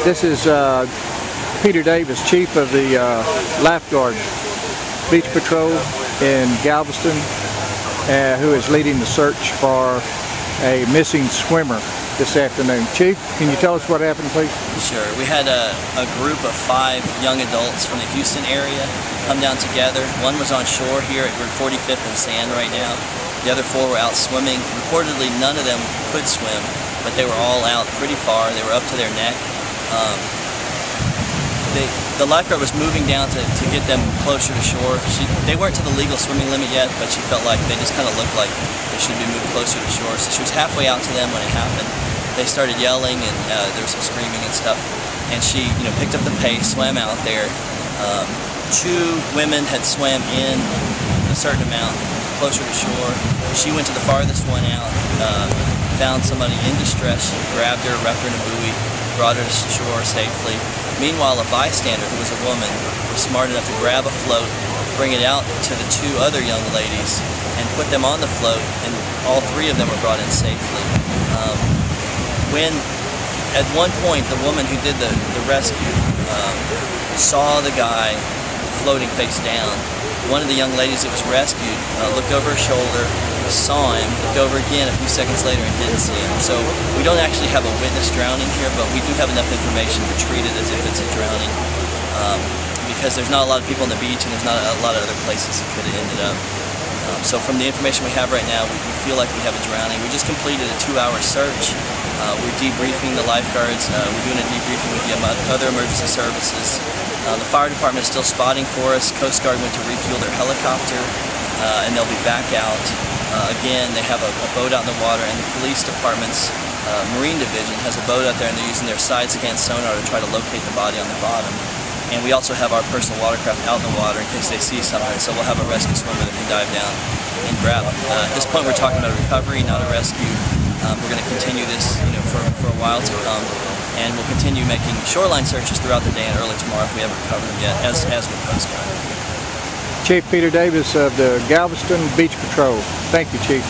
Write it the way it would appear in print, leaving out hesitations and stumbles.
This is Peter Davis, Chief of the Lifeguard Beach Patrol in Galveston, who is leading the search for a missing swimmer this afternoon. Chief, can you tell us what happened, please? Sure. We had a group of 5 young adults from the Houston area come down together. One was on shore here at 45th and Sand right now. The other 4 were out swimming. Reportedly, none of them could swim, but they were all out pretty far. They were up to their neck. The lifeguard was moving down to get them closer to shore. They weren't to the legal swimming limit yet, but she felt like they just kind of looked like they should be moved closer to shore. So she was halfway out to them when it happened. They started yelling, and there was some screaming and stuff. And she, picked up the pace, swam out there. 2 women had swam in a certain amount closer to shore. She went to the farthest one out, found somebody in distress, grabbed her, wrapped her in a buoy, brought her to shore safely. Meanwhile, a bystander, who was a woman, was smart enough to grab a float, bring it out to the 2 other young ladies, and put them on the float, and all 3 of them were brought in safely. When, at one point, the woman who did the rescue saw the guy floating face down, one of the young ladies that was rescued looked over her shoulder, saw him, looked over again a few seconds later and didn't see him. So we don't actually have a witness drowning here, but we do have enough information to treat it as if it's a drowning, because there's not a lot of people on the beach and there's not a lot of other places it could have ended up. So from the information we have right now, we feel like we have a drowning. We just completed a 2-hour search. We're debriefing the lifeguards. We're doing a debriefing with the other emergency services. The fire department is still spotting for us. Coast Guard went to refuel their helicopter, and they'll be back out. Again, they have a boat out in the water, and the police department's Marine Division has a boat out there, and they're using their side scan sonar to try to locate the body on the bottom. And we also have our personal watercraft out in the water in case they see something, so we'll have a rescue swimmer that can dive down and grab them. At this point, we're talking about a recovery, not a rescue. We're going to continue this for a while to come, and we'll continue making shoreline searches throughout the day and early tomorrow if we haven't recovered them yet, as with Coast Guard. Chief Peter Davis of the Galveston Beach Patrol. Thank you, Chief.